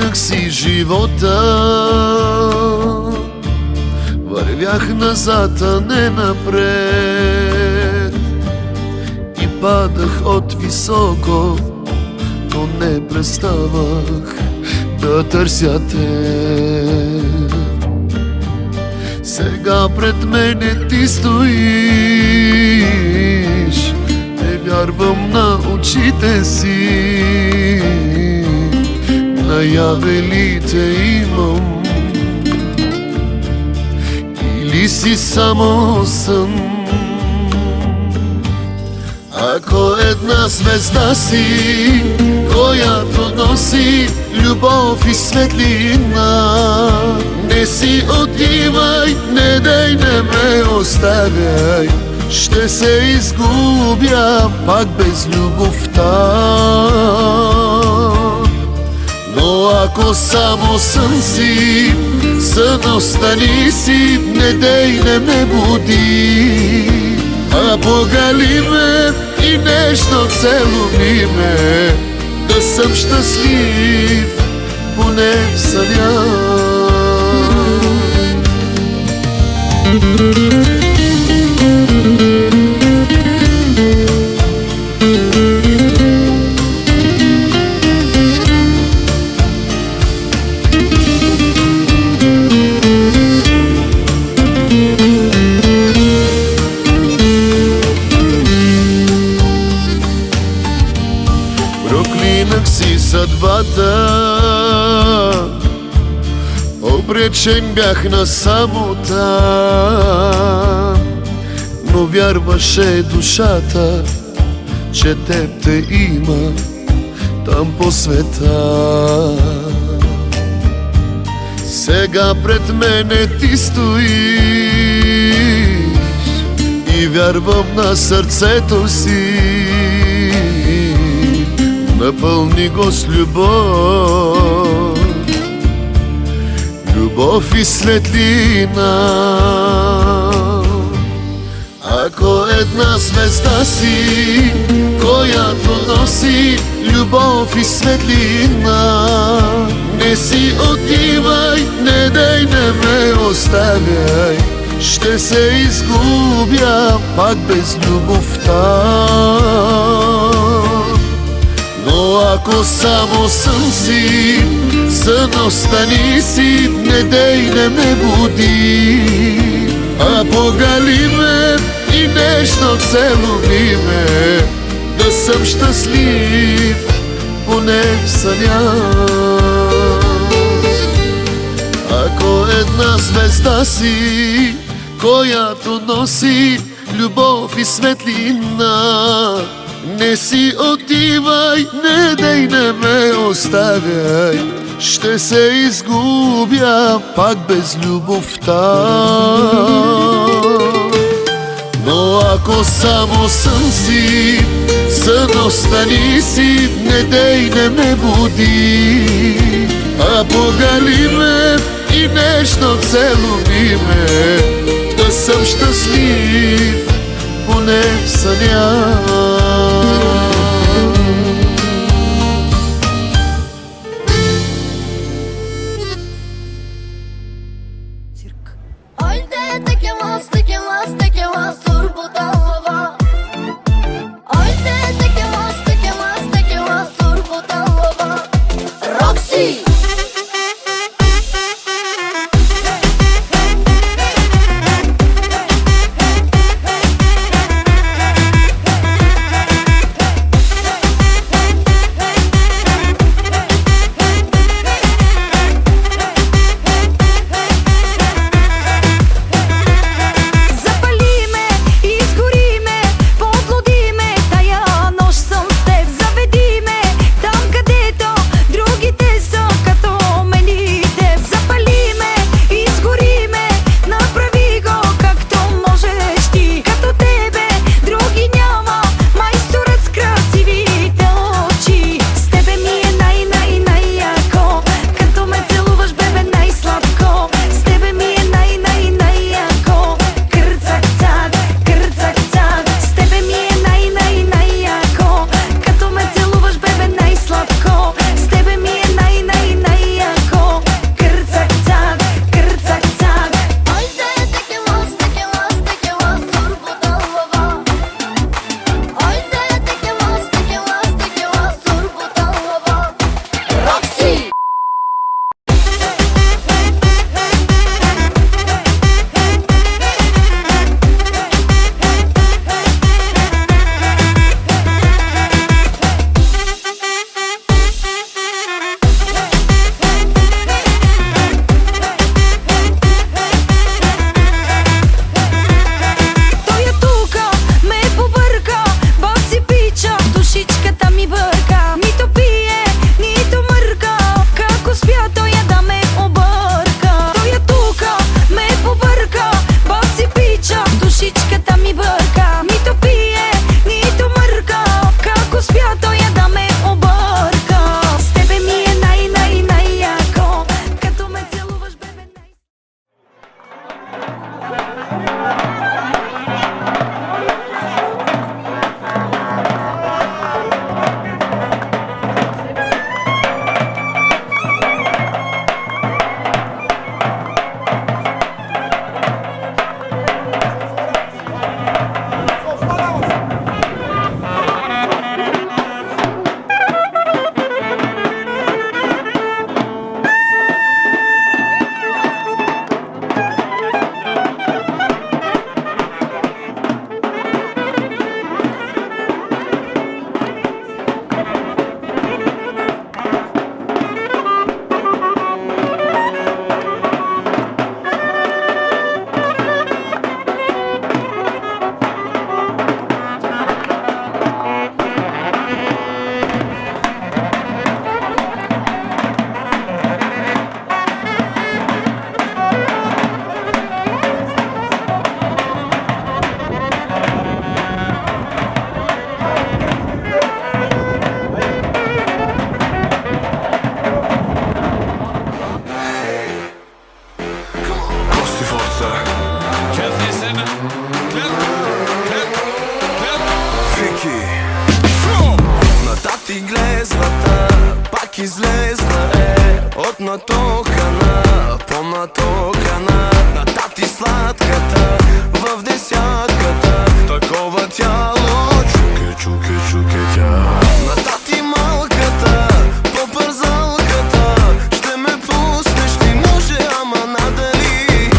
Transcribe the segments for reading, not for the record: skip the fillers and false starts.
Проклинах си живота, вървях назад, а не напред. И падах от високо, но не преставах да търся те. Сега пред мене ти стоиш, не вярвам на очите си. Наяве ли те имам, или си само сън? Ако една звезда си, която носи любов и светлина, не си отивай, не дай, не ме оставяй, ще се изгубя пак без любовта. Но ако само сън си, сън остани си, не дей, не ме буди, а погали ме и нежно целуни ме, да съм щастлив, поне в съня. Проклинах си съдбата, обречен бях на самота, но вярваше душата, че теб те има там по света. Сега пред мене ти стоиш и вярвам на сърцето си. Напълни го с любов, любов и светлина. Ако една звезда си, която носи любов и светлина, не си отивай, не дай, не ме оставяй, ще се изгубя пак без любовта. Но ако само сън си, сън остани си, не дей, не ме буди, а погали ме и нежно целуни ме, да съм щастлив, поне в съня. Ако една звезда си, която носи любов и светлина, не си отивай, не дей, не ме оставяй, ще се изгубя пак без любовта. Но ако само сън си, сън остани си, не дей, не ме буди, а погали ме и нежно целуни ме, да съм щастлив, поне в съня. по-натокана на тати сладката в десятката. Такова тяло чуке тя. На тати малката, по-бързалката. Ще ме пуснеш ли? Може, ама надали.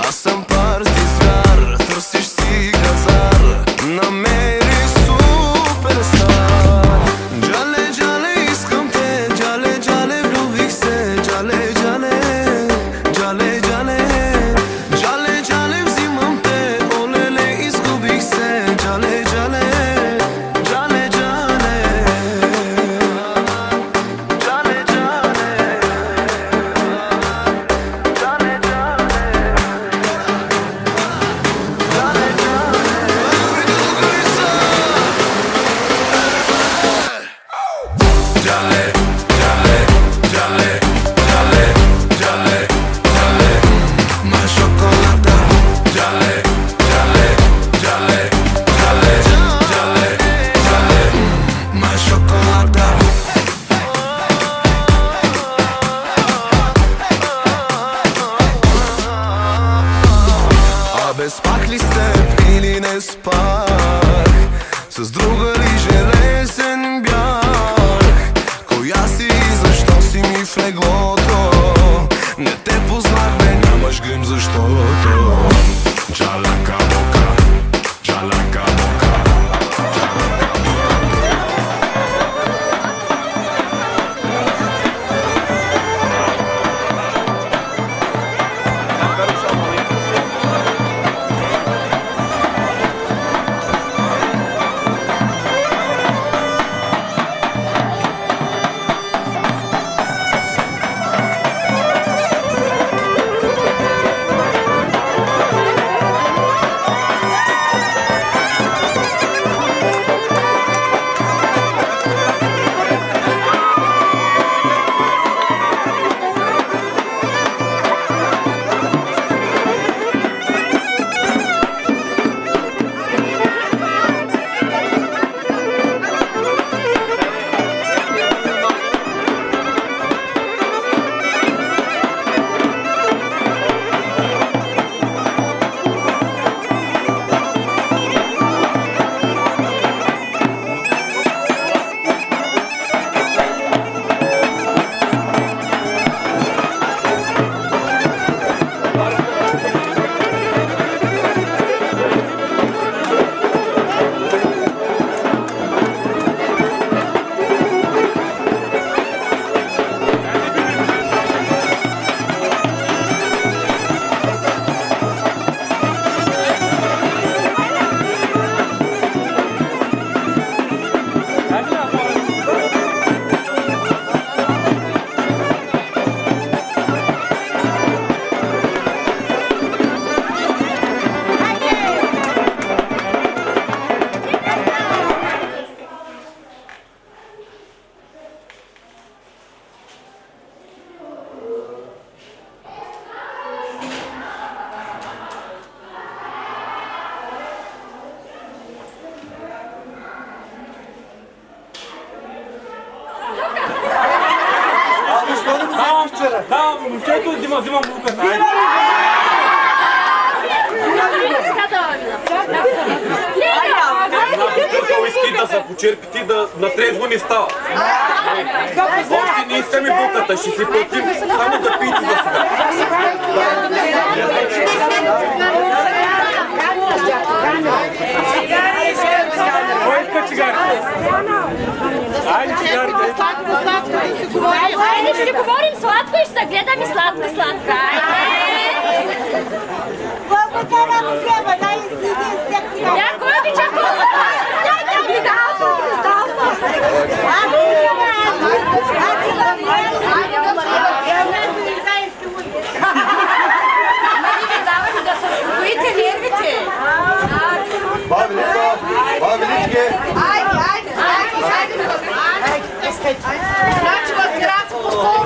Аз съм парти звяр, търсиш си газар. Намери суперстар. Джале, джале, искам те. Джале, джале, влюбих се. Джале, джале, джале, джале. Джале, джале, взимам те. Олеле, изгубих се. Джале, джале, джале, джале. Джале, джале, джале, спах ли с теб или не спах? С друга ли железен бях? Коя си и защо си ми в леглото? Не те познах, бе, нямаш грим защото Джалака бока, джалака бока. Да, момчето взимам луката. Бутърка уиски да се почерпите, да натрезво не става. Още не искаме буката, ще си платим, само да пиете за сега. Кой иска цигарите? Айде цигарите. Айде ще говорим сладко и ще се гледаме сладка. Благодаря, трябва да излиза. Някой обича колата.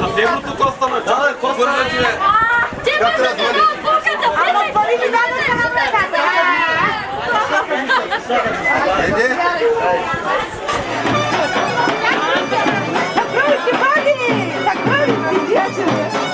Съвсем тук остана. Чакай, по-бързо ти е. Ти може да го буката, влизай. Закройте, пани! Закройте, дядя!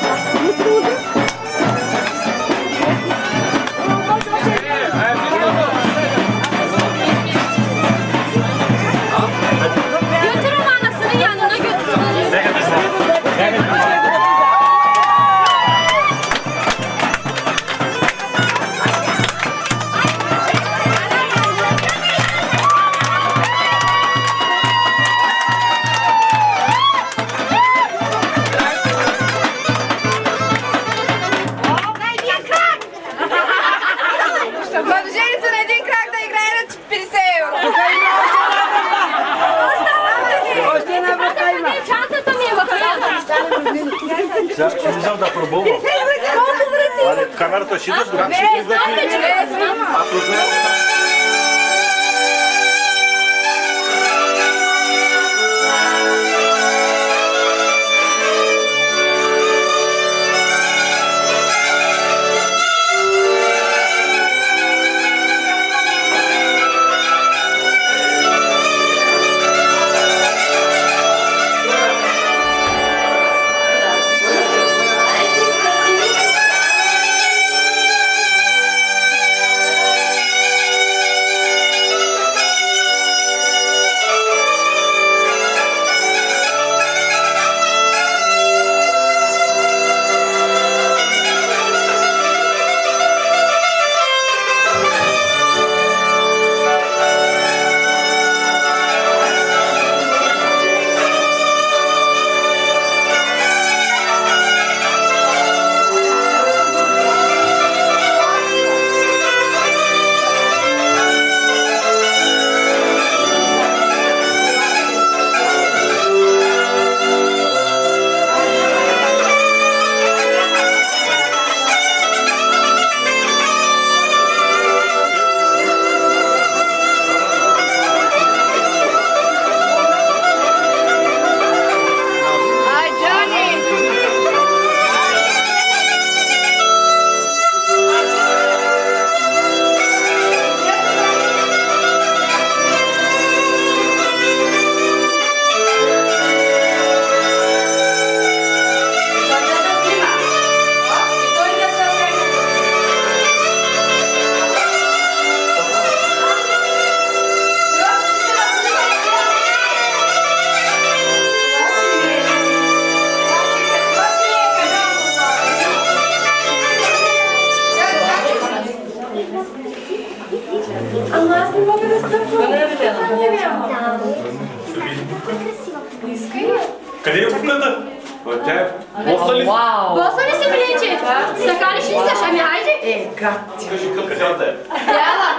Ще влизам да пробувам. Але камерата ще да как ще влизате? Ако знаете... Ама аз не мога да стъпвам. Не вярвам. Искай. Къде е обувката? Тя е боса ли? Боса ли си, приече? Така ли ще искаш? Ами хайде. Кажи къде е? Яла.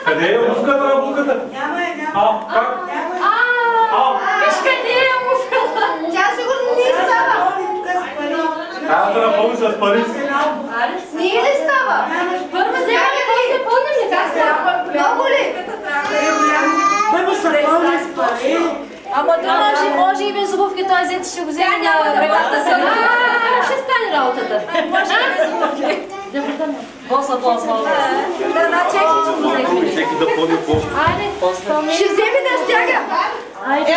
Къде е обувката на обувката? Няма. Как? Виж къде е обувката. Тя сигурно не става. Трябва да напълни с пари. Ние ли става? Първо вземаме, после пълним ли? Как става? Много ли? Първо са пълни с пари. Ама то може и без обувки, той взете ще го вземе на регата си. Ще стане работата. Може и без обувки. Посла. Да, чекай. Всеки да пълни по. Айде, ще вземе да стяга. Айде,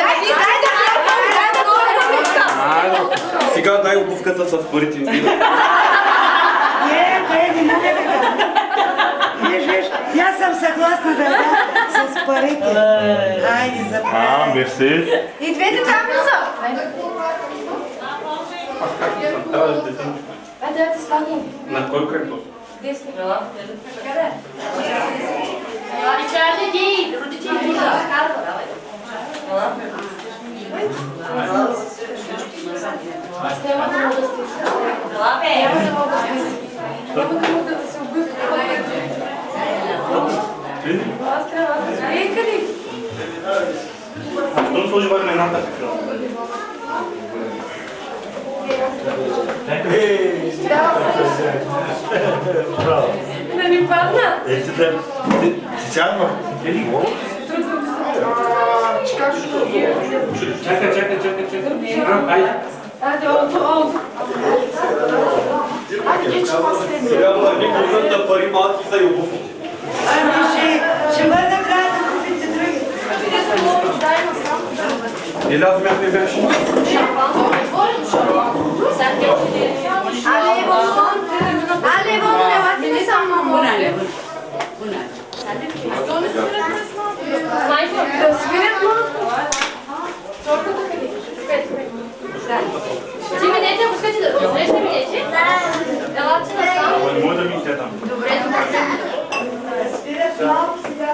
Сега дай обувката с парите. Не мога да. Виж, аз съм съгласна да дам с парите. Айде, заповядай. Мерси. И двете там ли са? Айде, да ти слагам. На кой кръг? Десни. Къде? Чарли ги, родители ги да скарва. Аз няма да мога да стига. Няма да мога да стига. Няма да мога да се обърка. Аз трябва да се къде? Що сложи върмената? Да ми падна. Сядна. Чакай. Айде, олдо. Айде, че последно. Сега върни ползата пари малки за и обувки. Ами ще бъде трябва да купите други. Или аз не беше? Але, Ивон, елате ли само моля? Майко, да свирят малко. Чорката къде? Ти минете, ако искате да разреш, не минете? Елате насам. Може да минете там. Добре. Спират малко сега.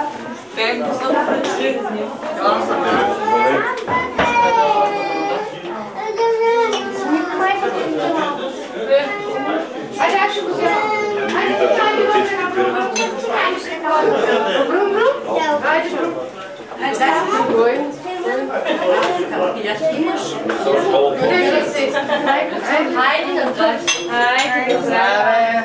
Айде, аз ще го взема. Айде, Айде, Имаш? Хайде на здраве. Здраве.